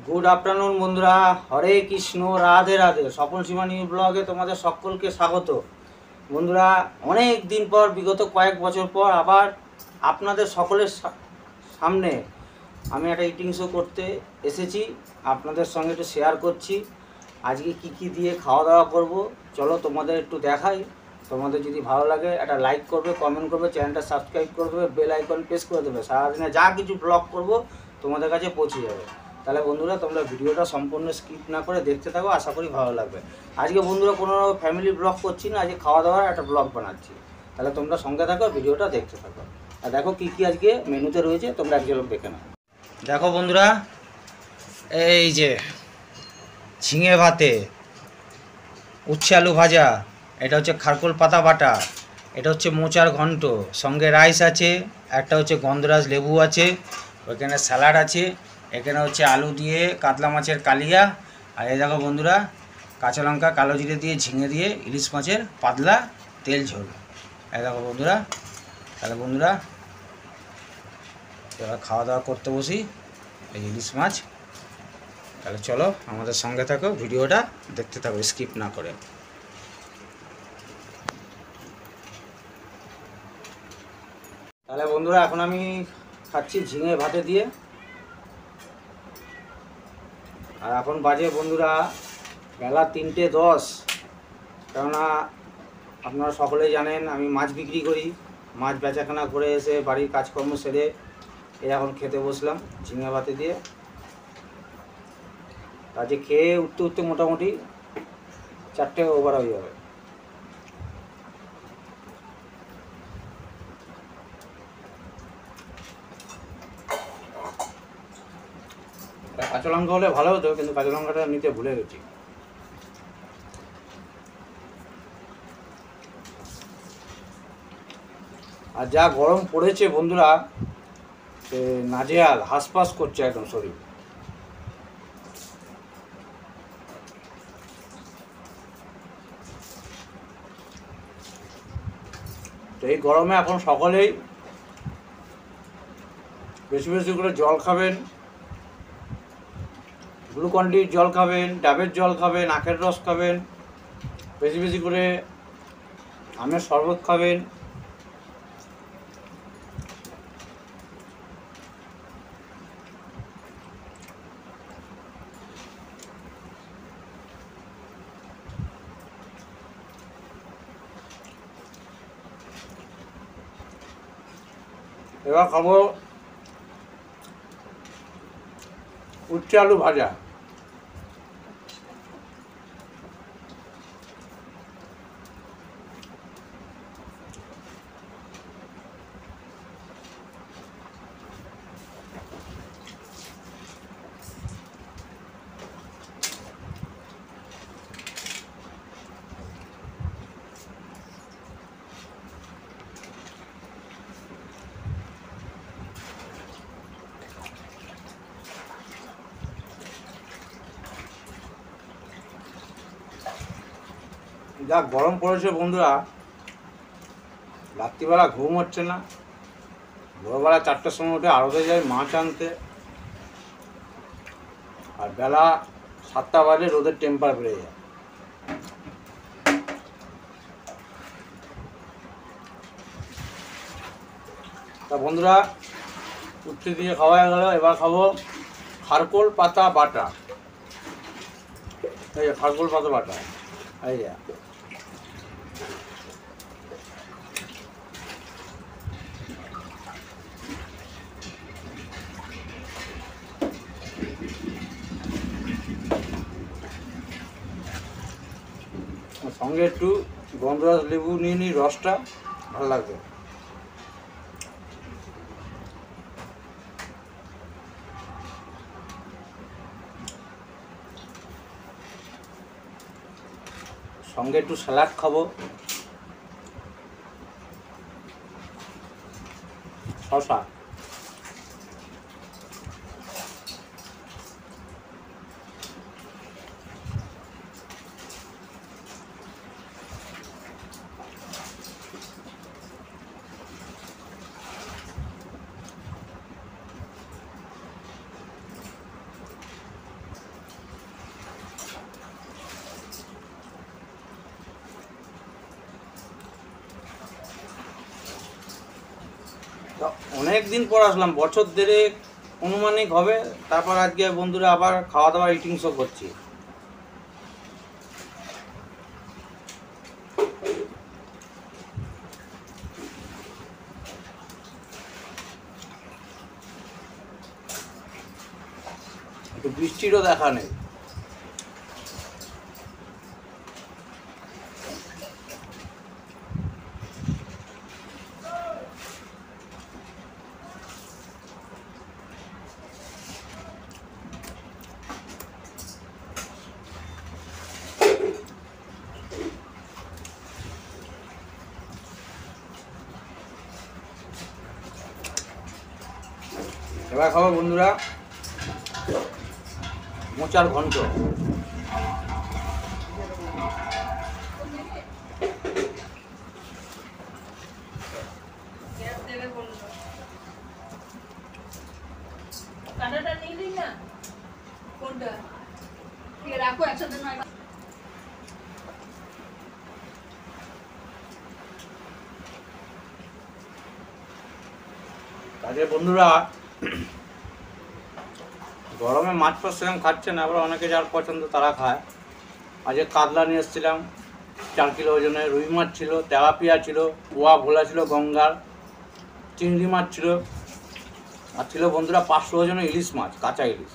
Good afternoon বন্ধুরা, হরে কৃষ্ণ, রাধে রাধে। স্বপন সীমা new ব্লগে তোমাদের সকলকে স্বাগত। বন্ধুরা, অনেক দিন পর, বিগত কয়েক বছর পর আবার আপনাদের সকলের সামনে আমি একটা ইটিং শো করতে এসেছি। আপনাদের সঙ্গে একটু শেয়ার করছি আজকে কি দিয়ে খাওয়া দাওয়া করব। চলো তোমাদের একটু দেখাই। তোমাদের যদি ভালো লাগে একটা লাইক করবে, কমেন্ট করবে, চ্যানেলটা সাবস্ক্রাইব করে দেবে, বেল আইকন প্রেস করে দেবে। সারাদিনে যা কিছু ব্লগ করব তোমাদের কাছে পৌঁছে যাবে। তাহলে বন্ধুরা, তোমরা ভিডিওটা সম্পূর্ণ স্কিপ না করে দেখতে থাকো, আশা করি ভালো লাগবে। আজকে বন্ধুরা কোনো ফ্যামিলি ব্লগ করছি না, আজকে খাওয়া দাওয়ার একটা ব্লগ বানাচ্ছি। তাহলে তোমরা সঙ্গে থাকো, ভিডিওটা দেখতে থাকো। আর দেখো কী কী আজকে মেনুতে রয়েছে, তোমরা এক ঝলক দেখে নাও। দেখো বন্ধুরা, এই যে ঝিঙে ভাতে, উচ্ছে আলু ভাজা, এটা হচ্ছে খারকোল পাতা বাটা, এটা হচ্ছে মোচার ঘন্ট, সঙ্গে রাইস আছে, একটা হচ্ছে গন্ধরাজ লেবু আছে, ওইখানে স্যালাড আছে, এখানে হচ্ছে আলু দিয়ে কাতলা মাছের কালিয়া, আর এই দেখো বন্ধুরা কাঁচা লঙ্কা কালো জিরে দিয়ে ঝিঙে দিয়ে ইলিশ মাছের পাতলা তেল ঝোল। এই দেখো বন্ধুরা, তাহলে বন্ধুরা এবার খাওয়া দাওয়া করতে বসি। এই ইলিশ মাছ, তাহলে চলো আমাদের সঙ্গে থাকো, ভিডিওটা দেখতে থাকো স্কিপ না করে। তাহলে বন্ধুরা এখন আমি খাচ্ছি ঝিঙে ভাতে দিয়ে। আর এখন বাজে বন্ধুরা বেলা 3:10। কেননা আপনারা সকলেই জানেন আমি মাছ বিক্রি করি। মাছ বেচাকেনা করে এসে বাড়ির কাজকর্ম সেরে এখন খেতে বসলাম ঝিঙে ভাতে দিয়ে। আজকে খেয়ে উঠতে উঠতে মোটামুটি 4টে ওভার হয়ে যাবে। কাঁচা লঙ্কা হলে ভালো হতো, কিন্তু কাঁচা লঙ্কাটা নিতে ভুলে গেছি। আর যা গরম পড়েছে বন্ধুরা, সে নাজেহাল, হাঁসফাঁস করছে একদম শরীর। তো এই গরমে এখন সকলেই বেশি বেশি করে জল খাবেন, গ্লুকন-ডির জল খাবেন, ডাবের জল খাবেন, আখের রস খাবেন, বেশি বেশি করে আমের শরবত খাবেন। এবার খাবো উচ্ছে আলু ভাজা। যা গরম পড়েছে বন্ধুরা, রাত্রিবেলা ঘুম হচ্ছে না। ভোরবেলা 4টার সময় উঠে আড়তে যাই মাছ আনতে, আর বেলা 7টা বাজে রোদের টেম্পার বেড়ে যায়। তা বন্ধুরা, উচ্ছে দিয়ে খাওয়া হয়ে গেল। এবার খাবো খারকোল পাতা বাটা। এই যে খারকোল পাতা বাটা, এই যে সঙ্গে একটু গন্ধরাজ লেবু নিয়ে নিই, রসটা ভালো লাগবে। সঙ্গে একটু স্যালাড খাবো, শসা। তো অনেক দিন পর আসলাম, বছর দেড়েক অনুমানিক হবে। তারপর আজকে বন্ধুরা আবার খাওয়া দাওয়া ইটিং শো করছি। একটু বৃষ্টিরও দেখা নেই। এবার খাবো বন্ধুরা মোচার ঘন্ট। কাজে বন্ধুরা গরমে মাছ ফাছ সেরকম খাচ্ছে না, আবার অনেকে যার পছন্দ তারা খায়। আজকে কাতলা নিয়ে এসেছিলাম 4 কিলো ওজনের, রুই মাছ ছিল, তেলাপিয়া ছিল, পোয়া ভোলা ছিল, গঙ্গার চিংড়ি মাছ ছিল, আর ছিল বন্ধুরা 500 ওজনের ইলিশ মাছ, কাঁচা ইলিশ।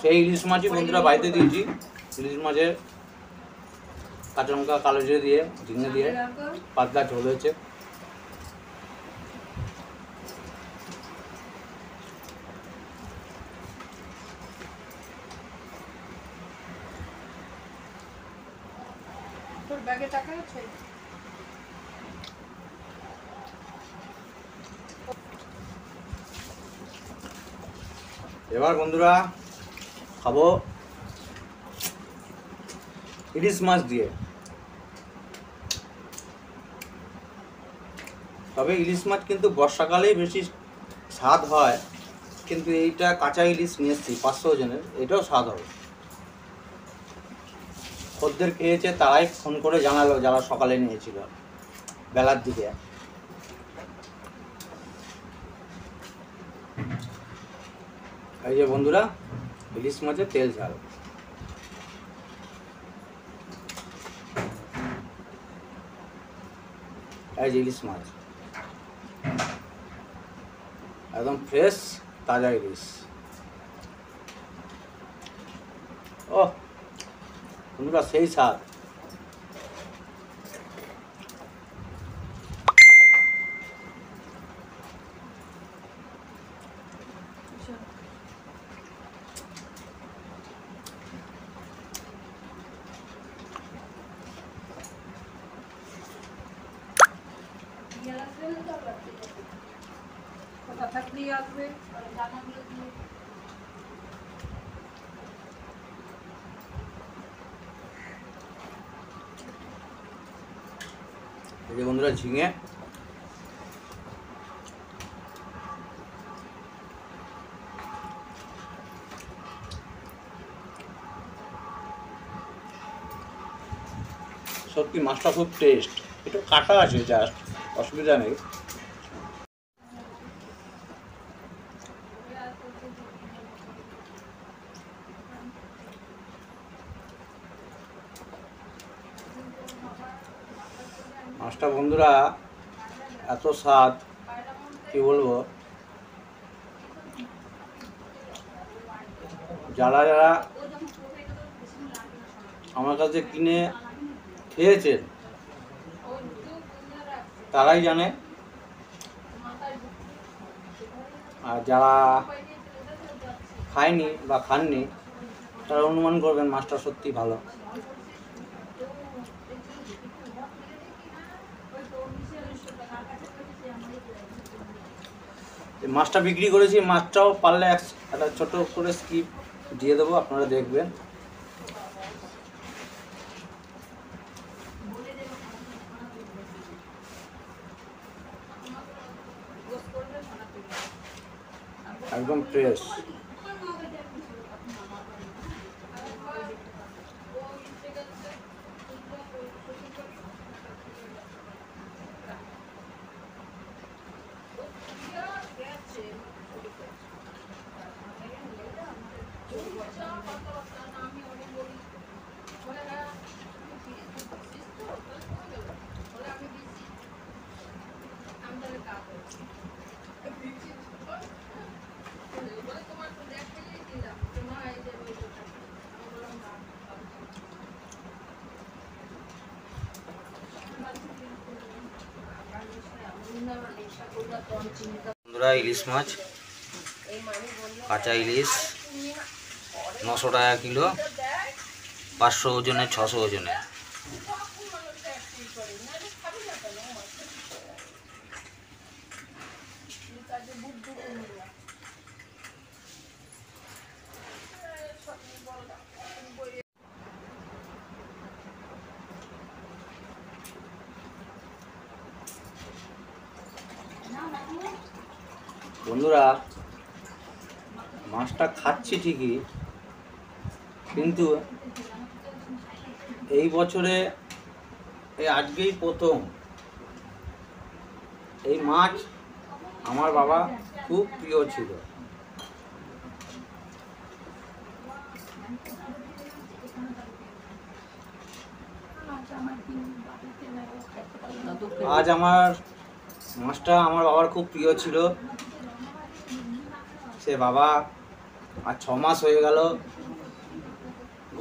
সেই ইলিশ মাছই বন্ধুরা বাড়িতে দিয়েছি। ইলিশ মাছের কাঁচা লঙ্কা কালো জিরে দিয়ে ঝিঙে দিয়ে পাতলা ঝোল হয়েছে। এবার বন্ধুরা খাবো ইলিশ মাছ দিয়ে। তবে ইলিশ মাছ কিন্তু বর্ষাকালেই বেশি স্বাদ হয়, কিন্তু এইটা কাঁচা ইলিশ নিয়ে এসেছি 500 ওজনের, এটাও স্বাদ হবে। খদ্দের খেয়েছে তারাই ফোন করে জানালো, যারা সকালে নিয়েছিল বেলার দিকে। এই যে বন্ধুরা ইলিশ মাছের তেল ঝাল। এই যে ইলিশ মাছ একদম ফ্রেশ তাজা ইলিশ। ও বন্ধুরা সেই স্বাদ। এই যে বন্ধুরা ঝিঙে, সত্যি মাছটা খুব টেস্ট। একটু কাটা আছে, জাস্ট অসুবিধা নেই। মাছটা বন্ধুরা এত স্বাদ কি বলবো। যারা যারা আমার কাছে কিনে খেয়েছেন তারাই জানে, আর যারা খায়নি বা খাননি তারা অনুমান করবেন মাছটা সত্যি ভালো। মাছটা বিক্রি করেছি, মাছটাও পারলে একটা ছোট করে স্কিপ দিয়ে দেবো, আপনারা দেখবেন। একদম ফ্রেশ। বন্ধুরা ইলিশ মাছ, কাঁচা ইলিশ 900 টাকা কিলো, 500 ওজনে 600 ওজনে। বন্ধুরা মাছটা খাচ্ছি ঠিকই, কিন্তু এই বছরে এই আজকেই প্রথম এই মাছ আমার বাবা খুব প্রিয় ছিল। আজ আমার মাছটা আমার বাবার খুব প্রিয় ছিল। সে বাবা আর 6 মাস হয়ে গেল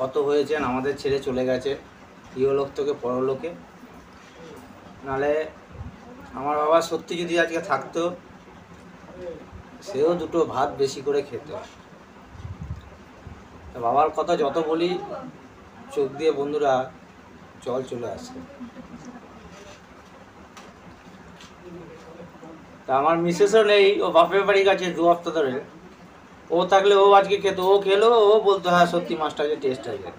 গত হয়েছেন, আমাদের ছেড়ে চলে গেছে ইহলোক থেকে পরলোকে। নাহলে আমার বাবা সত্যি যদি আজকে থাকতো, সেও 2টো ভাত বেশি করে খেত। বাবার কথা যত বলি চোখ দিয়ে বন্ধুরা জল চলে আসে। তা আমার মিসেসও নেই, ও বাপের বাড়ি গেছে 2 হপ্তাহ ধরে। ও থাকলে ও আজকে খেত, ও খেলো, ও বলতো হ্যাঁ সত্যি মাছটা যে টেস্ট আছে।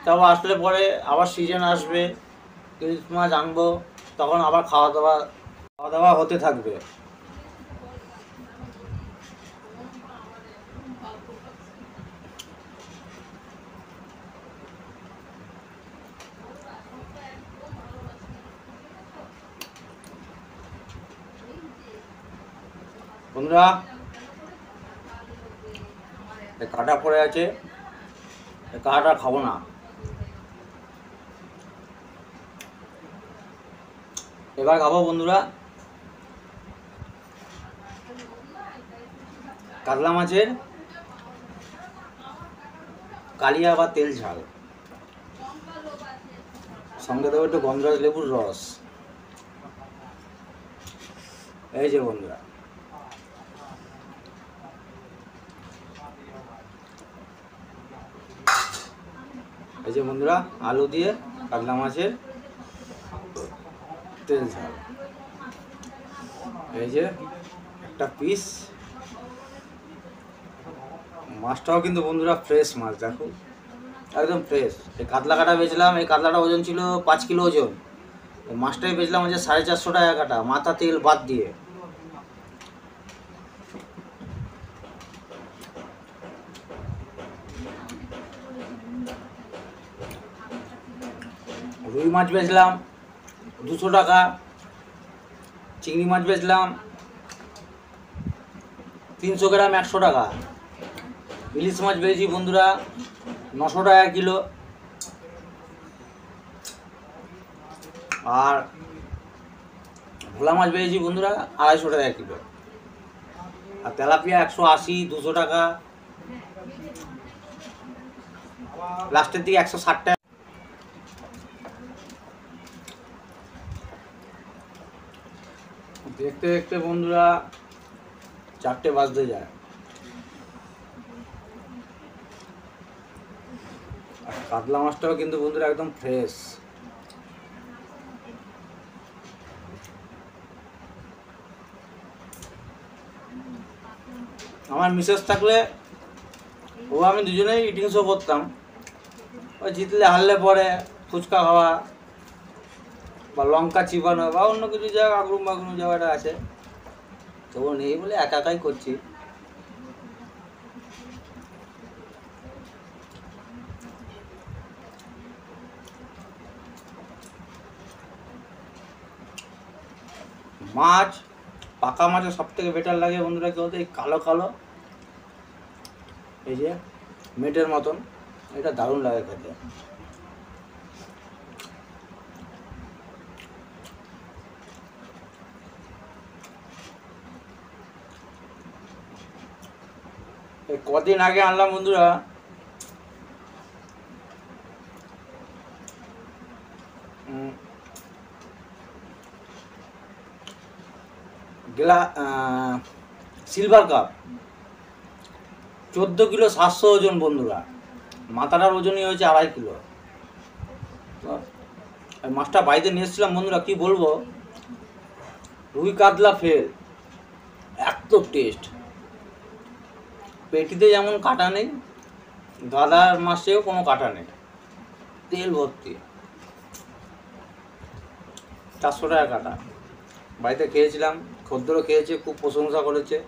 তাও আসলে পরে আবার সিজন আসবে, ইলিশ মাছ আনবো, তখন আবার খাওয়া দাওয়া হতে থাকবে। বন্ধুরা কাটা পড়ে আছে, কাটা খাবো না। এবার খাবো বন্ধুরা কাতলা মাছের কালিয়া বা তেল ঝাল, সঙ্গে দেবো একটু গন্ধরাজ লেবুর রস। এই যে বন্ধুরা আলু দিয়ে কাতলা মাছের তেল ঝাল। এই যে একটা পিস, মাছটাও কিন্তু বন্ধুরা ফ্রেশ মাছ, দেখো একদম ফ্রেশ। এই কাতলা কাটা বেচলাম, এই কাতলাটা ওজন ছিল 5 কিলো ওজন। মাছটাই বেচলাম হচ্ছে 450 টাকা কাটা, মাথা তেল বাদ দিয়ে। রুই মাছ বেচলাম 200 টাকা, চিংড়ি মাছ বেচলাম 300 গ্রাম 100 টাকা, ইলিশ মাছ বেচি বন্ধুরা 900 টাকা কিলো, আর ভোলা মাছ বেচি বন্ধুরা 250 টাকা কিলো, আর তেলাপিয়া 180, 200 টাকা, লাস্টের দিকে 160 টাকা। দেখতে দেখতে বন্ধুরা 4টে বাজতে যায়। আর কাতলা মাছটাও কিন্তু বন্ধুরা একদম ফ্রেশ। আমার মিসেস থাকলে ও আমি দুজনেই ইটিং শো করতাম। ওই জিতলে হারলে পরে ফুচকা খাওয়া বা লঙ্কা চিবানো বা অন্য কিছু জায়গা আগ্রুম বাগ্রুম জায়গাটা আছে, তো ও নেই বলে একা একাই করছি। মাছ পাকা মাছের সব থেকে বেটার লাগে বন্ধুরা কি বলতে, এই কালো কালো এই যে মেটের মতন, এটা দারুণ লাগে খেতে। কদিন আগে আনলাম বন্ধুরা সিলভার কাপ 14 কিলো 700 ওজন বন্ধুরা, মাথাটার ওজনই হয়েছে 2.5 কিলো। মাছটা বাড়িতে নিয়ে এসেছিলাম বন্ধুরা, কি বলবো, রুই কাতলা ফেল, এত টেস্ট। পেটিতে যেমন কাটা নেই, গাদার মাছেও কোনো কাটা নেই, তেল ভর্তি। 400 টাকা কাটা। বাড়িতে খেয়েছিলাম, খদ্দেরও খেয়েছে, খুব প্রশংসা করেছে।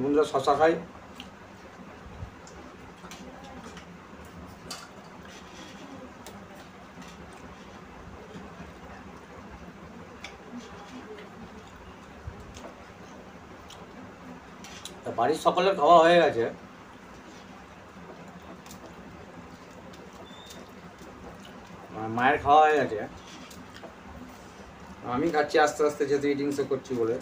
বন্ধুরা শশা খাই। বাড়ির সকলের খাওয়া হয়ে গেছে, মায়ের খাওয়া হয়ে গেছে, আমি খাচ্ছি আস্তে আস্তে, যেহেতু ইটিং শো করছি বলে।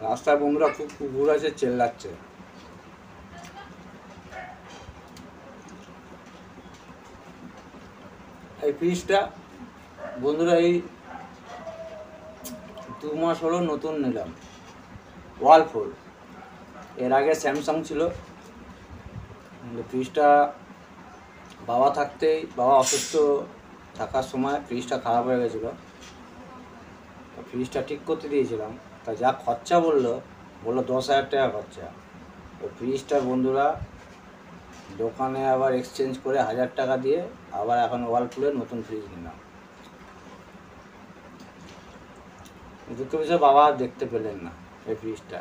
রাস্তায় বন্ধুরা খুব কুকুর আছে, চেল্লাচ্ছে। এই ফ্রিজটা বন্ধুরা এই 2 মাস হলো নতুন নিলাম, ওয়ালফুল। এর আগে স্যামসাং ছিল। ফ্রিজটা বাবা অসুস্থ থাকার সময় ফ্রিজটা খারাপ হয়ে গেছিলো, ফ্রিজটা ঠিক করতে দিয়েছিলাম। তা যা খরচা বললো 10,000 টাকা খরচা। ওই ফ্রিজটা বন্ধুরা দোকানে আবার এক্সচেঞ্জ করে 1000 টাকা দিয়ে আবার এখন ওয়ালপুলের নতুন ফ্রিজ নিলাম। দুঃখ বিষয়, বাবা দেখতে পেলেন না এই ফ্রিজটা।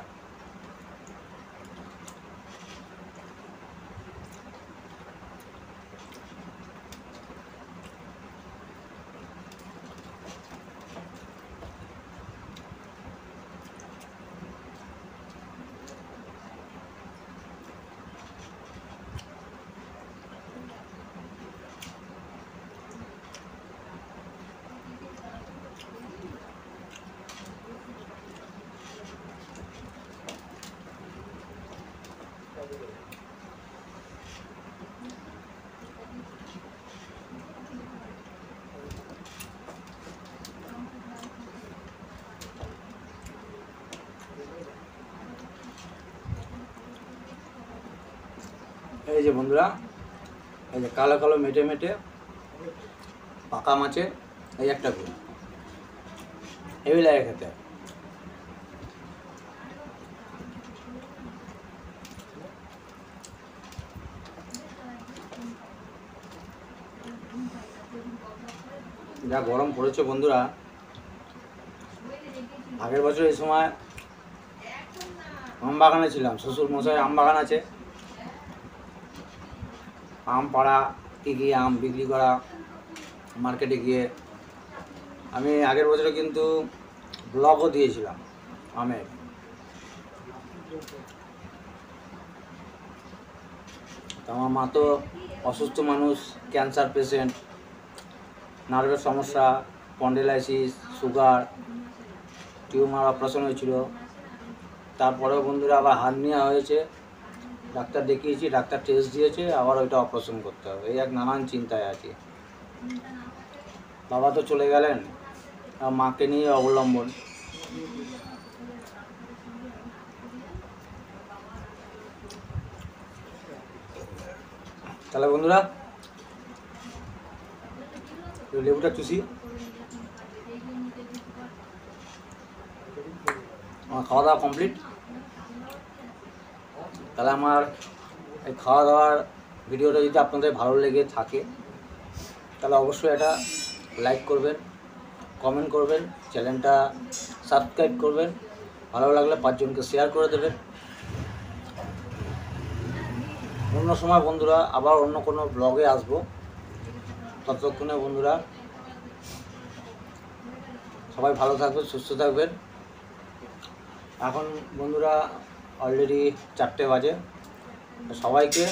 এই যে বন্ধুরা, এই যে কালো কালো মেটে মেটে পাকা মাছের এই একটা গুণ, হেভি লাগে খেতে। যা গরম পড়েছে বন্ধুরা, আগের বছর এই সময় আম বাগানে ছিলাম, শ্বশুর মশাই আম বাগান আছে, আম পাড়া, কী কী আম বিক্রি করা, মার্কেটে গিয়ে। আমি আগের বছরে কিন্তু ব্লগও দিয়েছিলাম আমের। আমার মা তো অসুস্থ মানুষ, ক্যান্সার পেশেন্ট, নার্ভের সমস্যা, স্পন্ডিলাইসিস, সুগার, টিউমার অপারেশন হয়েছিল। তারপরেও বন্ধুরা আবার হার্নিয়া হয়েছে, ডাক্তার দেখিয়েছি, ডাক্তার টেস্ট দিয়েছে, আবার ওইটা অপারেশন করতে হবে। এই এক নানান চিন্তায় আছি। বাবা তো চলে গেলেন, মাকে নিয়ে অবলম্বন। তাহলে বন্ধুরা লেবুটা চুষি। আমার খাওয়া দাওয়া কমপ্লিট। তাহলে আমার এই খাওয়া দাওয়ার ভিডিওটা যদি আপনাদের ভালো লেগে থাকে তাহলে অবশ্যই এটা লাইক করবেন, কমেন্ট করবেন, চ্যানেলটা সাবস্ক্রাইব করবেন, ভালো লাগলে 5 জনকে শেয়ার করে দেবেন। অন্য সময় বন্ধুরা আবার অন্য কোনো ব্লগে আসবো। ততক্ষণে বন্ধুরা সবাই ভালো থাকবেন, সুস্থ থাকবেন। এখন বন্ধুরা অলরেডি 4টে বাজে। সবাইকে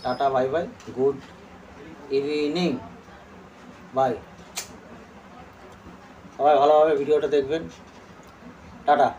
টাটা, bye bye, good evening, bye. সবাই ভালোভাবে ভিডিওটা দেখবেন। টাটা।